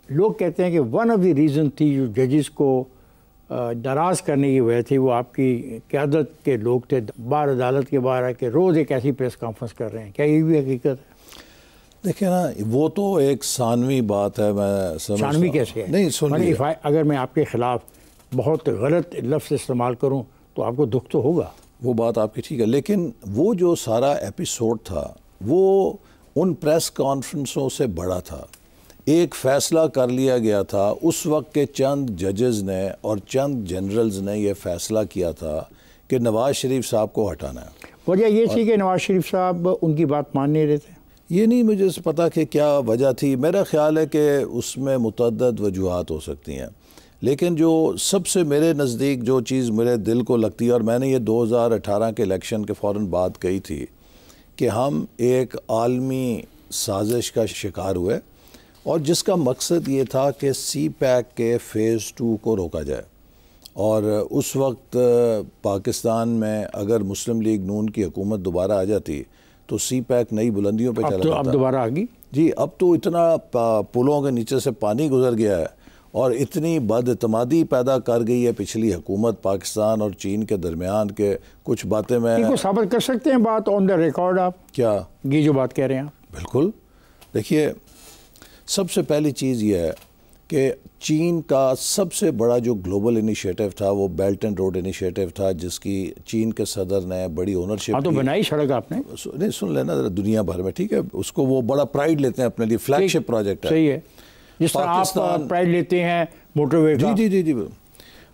لوگ کہتے ہیں کہ ون آف دی ریزن تھی جو ججز کو ناراض کرنے کی وجہ تھی وہ آپ کی قیادت کے لوگ تھے بار عدالت کے باہر کہ روز ایک ایسی پریس کانفرنس کر رہے ہیں. کیا یہ بھی حقیقت ہے؟ دیکھیں نا وہ تو ایک ثانوی بات ہے. میں ثانوی کیسے ہے؟ نہیں سنیے، اگر میں آپ کے خلاف بہت غلط لفظ استعمال کروں تو آپ کو دکھ تو ہوگا. وہ بات آپ کی ٹھیک ہے، لیکن وہ جو سارا ایپیسوڈ تھا وہ ان پریس کانفرنسوں سے بڑا تھا. ایک فیصلہ کر لیا گیا تھا اس وقت کے چند ججز نے اور چند جنرلز نے یہ فیصلہ کیا تھا کہ نواز شریف صاحب کو ہٹانا ہے. وجہ یہ تھی کہ نواز شریف صاحب ان کی بات مان نہیں رہے تھے. یہ نہیں مجھے پتا کہ کیا وجہ تھی. میرا خیال ہے کہ اس میں متعدد وجوہات ہو سکتی ہیں، لیکن جو سب سے میرے نزدیک جو چیز میرے دل کو لگتی ہے، اور میں نے یہ 2018 کے الیکشن کے فوراً بعد کہی تھی کہ ہم ایک عالمی سازش کا شکار ہوئے اور جس کا مقصد یہ تھا کہ سی پیک کے فیز 2 کو روکا جائے. اور اس وقت پاکستان میں اگر مسلم لیگ نون کی حکومت دوبارہ آ جاتی تو سی پیک نئی بلندیوں پہ چلا جاتا. اب دوبارہ آ گئی؟ جی اب تو اتنا پلوں کے نیچے سے پانی گزر گیا ہے اور اتنی بد اعتمادی پیدا کر گئی ہے پچھلی حکومت پاکستان اور چین کے درمیان کے کچھ باتیں میں کو ثابت کر سکتے ہیں بات آن دا ریکارڈ آپ؟ کیا یہ جو بات کہہ رہے ہیں آپ؟ بالکل. دیکھیے سب سے پہلی چیز یہ ہے کہ چین کا سب سے بڑا جو گلوبل انیشیٹو تھا وہ بیلٹ اینڈ روڈ انیشیٹو تھا، جس کی چین کے صدر نے بڑی اونرشپ تو بنائی سڑک آپ نے. نہیں سن لینا ذرا، دنیا بھر میں ٹھیک ہے، اس کو وہ بڑا پرائیڈ لیتے ہیں اپنے لیے، فلیگ شپ پروجیکٹ ہے. صحیح ہے، جس طرح آپ پرائیڈ لیتے ہیں موٹر وے کا. جی جی جی جی.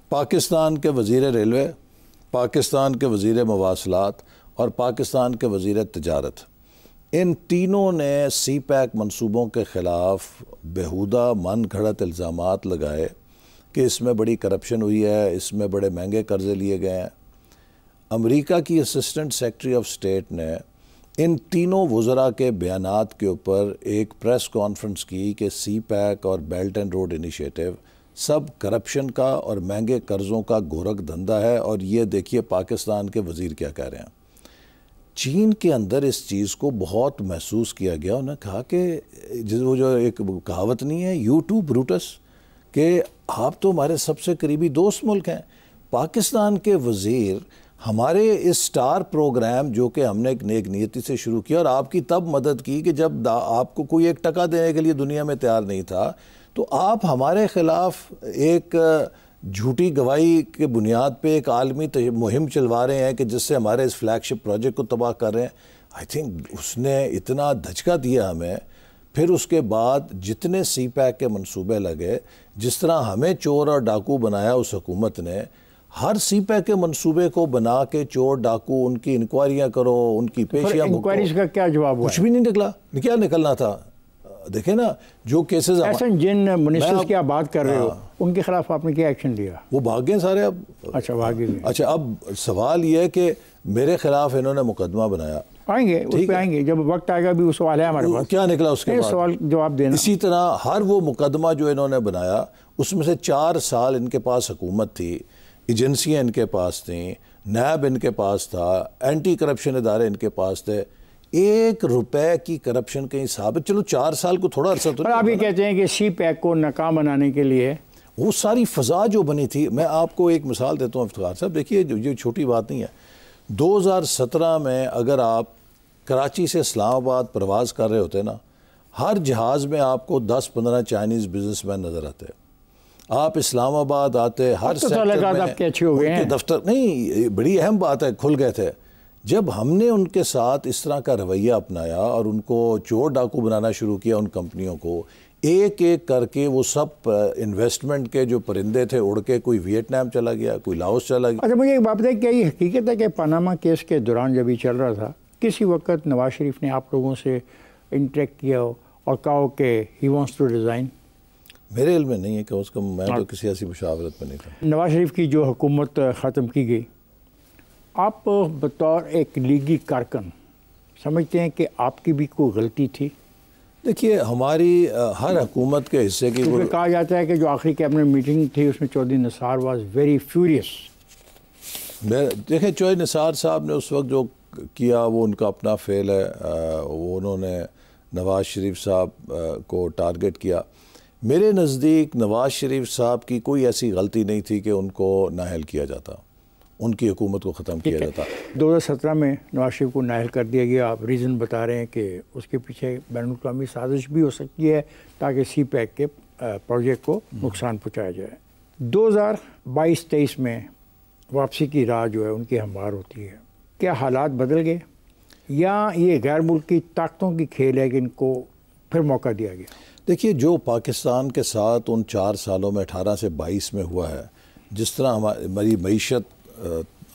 پاکستان کے وزیر ریلوے، پاکستان کے وزیر مواصلات اور پاکستان کے وزیر تجارت، ان تینوں نے سی پیک منصوبوں کے خلاف بیہودہ من گھڑت الزامات لگائے کہ اس میں بڑی کرپشن ہوئی ہے، اس میں بڑے مہنگے قرضے لیے گئے ہیں. امریکہ کی اسسٹنٹ سیکرٹری آف اسٹیٹ نے ان تینوں وزراء کے بیانات کے اوپر ایک پریس کانفرنس کی کہ سی پیک اور belt and road initiative sub corruption کا اور مہنگے قرضوں کا گورکھ دھندا ہے. اور یہ دیکھیے پاکستان کے وزیر کیا کہہ رہے ہیں. چین کے اندر اس چیز کو بہت محسوس کیا گیا. انہوں نے کہا کہ وہ جو ایک کہاوت نہیں ہے یو ٹو بروٹس، کہ آپ تو ہمارے سب سے قریبی دوست ملک ہیں. پاکستان کے وزیر ہمارے اس سٹار پروگرام جو کہ ہم نے ایک نیک نیتی سے شروع کیا اور آپ کی تب مدد کی کہ جب آپ کو کوئی ایک ٹکا دینے کے لیے دنیا میں تیار نہیں تھا، تو آپ ہمارے خلاف ایک جھوٹی گواہی کے بنیاد پہ ایک عالمی مہم چلوا رہے ہیں کہ جس سے ہمارے اس فلیگ شپ پروجیکٹ کو تباہ کر رہے ہیں. آئی تھنک اس نے اتنا دھچکا دیا ہمیں. پھر اس کے بعد جتنے سی پیک کے منصوبے لگے، جس طرح ہمیں چور اور ڈاکو بنایا اس حکومت نے، ہر سی پیک کے منصوبے کو بنا کے چور ڈاکو ان کی انکوائریاں کرو، ان کی پیشیاں بکو. انکوائریز کا کیا جواب ہوا؟ کچھ بھی نہیں نکلا. کیا نکلنا تھا؟ دیکھیں نا جو کیسز جن منسٹرز کی آپ بات کر رہے ہو ان کے خلاف آپ نے کیا ایکشن لیا؟ وہ بھاگ گئے سارے. اب اچھا بھاگ گئے. اچھا اب سوال یہ ہے کہ میرے خلاف انہوں نے مقدمہ بنایا. آئیں گے اس پہ آئیں گے، جب وقت آئے گا بھی وہ سوال ہے ہمارے پاس. کیا نکلا اس کے بعد؟ سوال جواب دینا. اسی طرح ہر وہ مقدمہ جو انہوں نے بنایا اس میں سے 4 سال ان کے پاس حکومت تھی، ایجنسیاں ان کے پاس تھیں، نیب ان کے پاس تھا، اینٹی کرپشن ادارے ان کے پاس تھے. 1 روپے کی کرپشن کہیں ثابت؟ چلو 4 سال کو تھوڑا عرصہ تو. آپ یہ کہتے ہیں کہ سی پیک کو ناکام بنانے کے لیے وہ ساری فضا جو بنی تھی. میں آپ کو ایک مثال دیتا ہوں افتخار صاحب. دیکھیے یہ چھوٹی بات نہیں ہے. 2017 میں اگر آپ کراچی سے اسلام آباد پرواز کر رہے ہوتے نا، ہر جہاز میں آپ کو 10-15 چائنیز بزنس مین نظر آتے. آپ اسلام آباد آتے، ہر سیکٹر میں ان کے دفتر، نہیں بڑی اہم بات ہے، کھل گئے تھے. جب ہم نے ان کے ساتھ اس طرح کا رویہ اپنایا اور ان کو چور ڈاکو بنانا شروع کیا، ان کمپنیوں کو ایک ایک کر کے وہ سب انویسٹمنٹ کے جو پرندے تھے اڑ کے کوئی ویتنام چلا گیا، کوئی لاؤس چلا گیا. اچھا مجھے ایک بات بتائیں، کیا یہ حقیقت ہے کہ پاناما کیس کے دوران جب یہ چل رہا تھا کسی وقت نواز شریف نے آپ لوگوں سے انٹریکٹ کیا ہو اور کہا ہو کہ ہی وانٹس ٹو ریزائن؟ میرے علم میں نہیں ہے کہ اس کا، میں تو کسی ایسی مشاورت میں نہیں تھا. نواز شریف کی جو حکومت ختم کی گئی، آپ بطور ایک لیگی کارکن سمجھتے ہیں کہ آپ کی بھی کوئی غلطی تھی؟ دیکھیے ہماری ہر حکومت کے حصے کی کہا جاتا ہے کہ جو آخری کیبنٹ میٹنگ تھی اس میں چودھری نثار واز ویری فیوریس. دیکھیں چودھری نثار صاحب نے اس وقت جو کیا وہ ان کا اپنا فعل ہے. وہ انہوں نے نواز شریف صاحب کو ٹارگٹ کیا. میرے نزدیک نواز شریف صاحب کی کوئی ایسی غلطی نہیں تھی کہ ان کو نااہل کیا جاتا، ان کی حکومت کو ختم کیا جاتا۔ 2017 میں نواز شریف کو نااہل کر دیا گیا، آپ ریزن بتا رہے ہیں کہ اس کے پیچھے بین الاقوامی سازش بھی ہو سکتی ہے تاکہ سی پیک کے پروجیکٹ کو نقصان پہنچایا جائے۔ 2022-23 میں واپسی کی راہ جو ہے ان کی ہموار ہوتی ہے، کیا حالات بدل گئے یا یہ غیر ملکی طاقتوں کی کھیل ہے کہ ان کو پھر موقع دیا گیا؟ دیکھیے، جو پاکستان کے ساتھ ان 4 سالوں میں 18 سے 22 میں ہوا ہے، جس طرح ہماری معیشت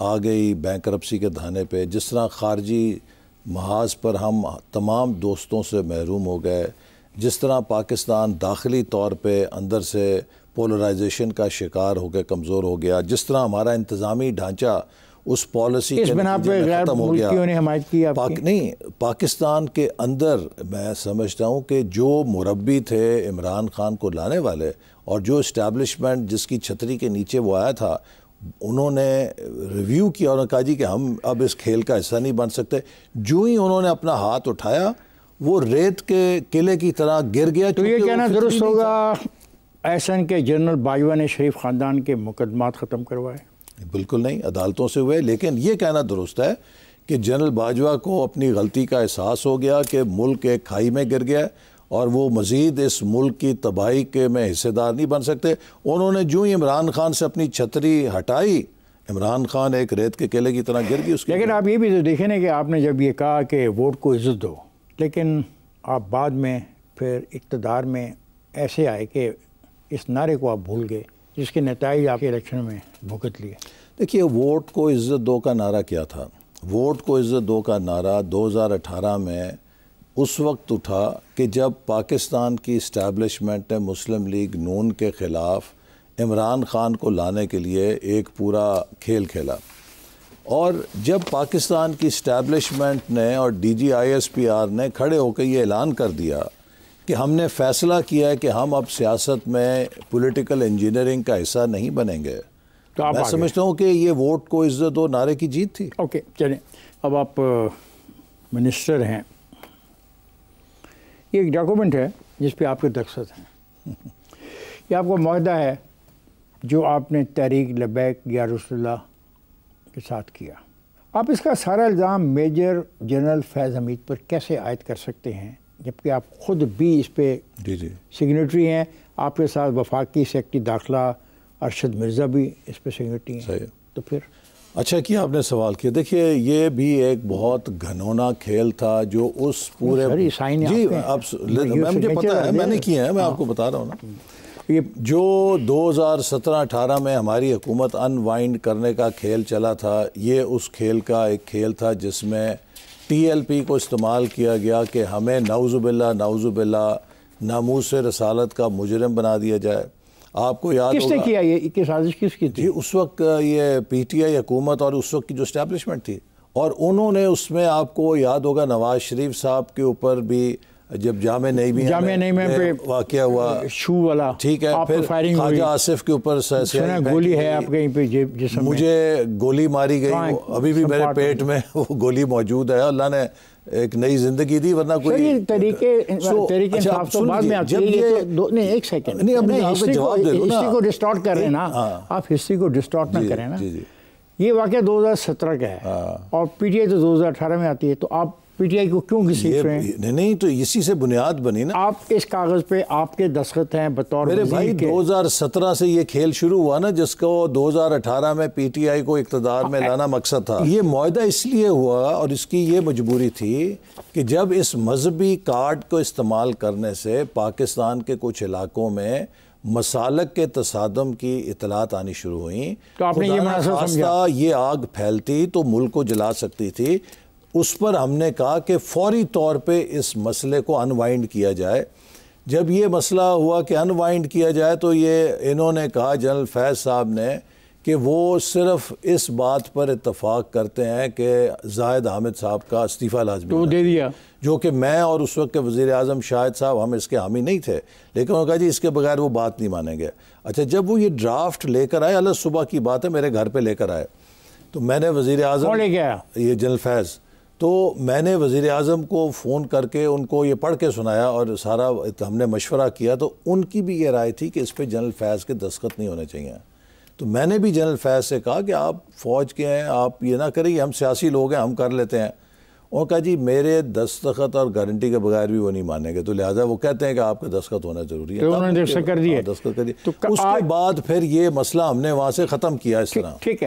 آ گئی بینکرپسی کے دھانے پہ، جس طرح خارجی محاذ پر ہم تمام دوستوں سے محروم ہو گئے، جس طرح پاکستان داخلی طور پہ اندر سے پولرائزیشن کا شکار ہو کے کمزور ہو گیا، جس طرح ہمارا انتظامی ڈھانچہ اس پالیسی کے نتیجے میں ختم ہو گیا۔ نے حمایت کی نہیں، پاکستان کے اندر میں سمجھتا ہوں کہ جو مربی تھے عمران خان کو لانے والے اور جو اسٹیبلشمنٹ جس کی چھتری کے نیچے وہ آیا تھا، انہوں نے ریویو کیا اور کہا جی کہ ہم اب اس کھیل کا حصہ نہیں بن سکتے۔ جو ہی انہوں نے اپنا ہاتھ اٹھایا وہ ریت کے قلعے کی طرح گر گیا۔ تو یہ کہنا درست ہوگا ایسن کے جنرل باجوہ نے شریف خاندان کے مقدمات ختم کروائے؟ بالکل نہیں، عدالتوں سے ہوئے، لیکن یہ کہنا درست ہے کہ جنرل باجوہ کو اپنی غلطی کا احساس ہو گیا کہ ملک ایک کھائی میں گر گیا اور وہ مزید اس ملک کی تباہی کے میں حصے دار نہیں بن سکتے۔ انہوں نے جو ہی عمران خان سے اپنی چھتری ہٹائی، عمران خان ایک ریت کے قلعے کی طرح گر گئی۔ لیکن آپ یہ بھی تو دیکھیں نا کہ آپ نے جب یہ کہا کہ ووٹ کو عزت دو، لیکن آپ بعد میں پھر اقتدار میں ایسے آئے کہ اس نعرے کو آپ بھول گئے جس کے نتائج آپ کے الیکشن میں بھگت لیے۔ دیکھیے، ووٹ کو عزت دو کا نعرہ کیا تھا؟ ووٹ کو عزت دو کا نعرہ 2018 میں اس وقت اٹھا کہ جب پاکستان کی اسٹیبلشمنٹ نے مسلم لیگ نون کے خلاف عمران خان کو لانے کے لیے ایک پورا کھیل کھیلا، اور جب پاکستان کی اسٹیبلشمنٹ نے اور DGISPR نے کھڑے ہو کے یہ اعلان کر دیا کہ ہم نے فیصلہ کیا ہے کہ ہم اب سیاست میں پولیٹیکل انجینئرنگ کا حصہ نہیں بنیں گے، تو میں سمجھتا ہوں کہ یہ ووٹ کو عزت دو نعرے کی جیت تھی۔ اوکے، چلیں، اب آپ منسٹر ہیں، یہ ایک ڈاکومنٹ ہے جس پہ آپ کے دستخط ہیں، یہ آپ کا معاہدہ ہے جو آپ نے تحریک لبیک یا رسول اللہ کے ساتھ کیا۔ آپ اس کا سارا الزام میجر جنرل فیض حمید پر کیسے عائد کر سکتے ہیں جبکہ آپ خود بھی اس پہ سگنیٹری ہیں؟ آپ کے ساتھ وفاقی سیکرٹری داخلہ ارشد مرزا بھی اس پہ سگنیٹری ہیں۔ تو پھر اچھا کیا آپ نے سوال کیا۔ دیکھیے، یہ بھی ایک بہت گھنونا کھیل تھا جو اس پورے جی مجھے پتا ہے، میں نے کیا ہے، میں آپ کو بتا رہا ہوں نا، یہ جو 2017-18 میں ہماری حکومت انوائنڈ کرنے کا کھیل چلا تھا، یہ اس کھیل کا ایک کھیل تھا جس میں TLP کو استعمال کیا گیا کہ ہمیں نعوذ باللہ ناموس رسالت کا مجرم بنا دیا جائے۔ آپ کو یاد ہوگا کس نے کیا یہ سازش کس کی تھی؟ جی اس وقت یہ PTI حکومت اور اس وقت کی جو اسٹیبلشمنٹ تھی، اور انہوں نے اس میں آپ کو یاد ہوگا نواز شریف صاحب کے اوپر بھی جب جامع نعیمیہ میں واقعہ ہوا شو والا، ٹھیک ہے، پھر خواجہ آصف کے اوپر گولی ہے آپ کہیں پہ جسم، مجھے گولی ماری گئی، ابھی بھی میرے پیٹ میں وہ گولی موجود ہے، اللہ نے ایک نئی زندگی دی، ورنہ کوئی طریقے انصاف تو بعد میں آتی ہے۔ نہیں، ایک سیکنڈ، نہیں، ہسٹری کو ڈسٹارٹ کر رہے ہیں نا آپ، ہسٹری کو ڈسٹارٹ نہ کریں نا۔ یہ واقعہ 2017 کا ہے اور PTI تو 2018 میں آتی ہے، تو آپ PTI کو کیوں گھسیٹ رہے ہیں؟ نہیں تو اسی سے بنیاد بنی نا۔ آپ اس کاغذ پہ آپ کے دستخط ہیں بطور میرے بھائی، 2017 سے یہ کھیل شروع ہوا نا، جس کو 2018 میں PTI کو اقتدار میں لانا مقصد تھا۔ یہ معاہدہ اس لیے ہوا اور اس کی یہ مجبوری تھی کہ جب اس مذہبی کارڈ کو استعمال کرنے سے پاکستان کے کچھ علاقوں میں مسالک کے تصادم کی اطلاعات آنی شروع ہوئیں، تو آپ نے یہ مناسب سمجھا یہ آگ پھیلتی تو ملک کو جلا سکتی تھی۔ اس پر ہم نے کہا کہ فوری طور پہ اس مسئلے کو انوائنڈ کیا جائے۔ جب یہ مسئلہ ہوا کہ انوائنڈ کیا جائے تو یہ انہوں نے کہا جنرل فیض صاحب نے کہ وہ صرف اس بات پر اتفاق کرتے ہیں کہ زاہد حامد صاحب کا استعفیٰ لازمی دے دیا، جو کہ میں اور اس وقت کے وزیر اعظم شاہد صاحب ہم اس کے حامی نہیں تھے، لیکن انہوں نے کہا جی اس کے بغیر وہ بات نہیں مانیں گے۔ اچھا، جب وہ یہ ڈرافٹ لے کر آئے، اللہ صبح کی بات ہے، میرے گھر پہ لے کر آئے، تو میں نے وزیر اعظم لے کے آیا؟ یہ جنرل فیض، تو میں نے وزیر اعظم کو فون کر کے ان کو یہ پڑھ کے سنایا اور سارا ہم نے مشورہ کیا، تو ان کی بھی یہ رائے تھی کہ اس پہ جنرل فیض کے دستخط نہیں ہونے چاہیے۔ تو میں نے بھی جنرل فیض سے کہا کہ آپ فوج کے ہیں، آپ یہ نہ کریں، ہم سیاسی لوگ ہیں، ہم کر لیتے ہیں۔ انہوں نے کہا جی میرے دستخط اور گارنٹی کے بغیر بھی وہ نہیں مانیں گے، تو لہٰذا وہ کہتے ہیں کہ آپ کا دستخط ہونا ضروری ہے۔ تو انہوں نے دستخط کر دیے۔ دستخط کر دیے۔ اس کے بعد پھر یہ مسئلہ ہم نے وہاں سے ختم کیا اس طرح۔ ٹھیک ہے۔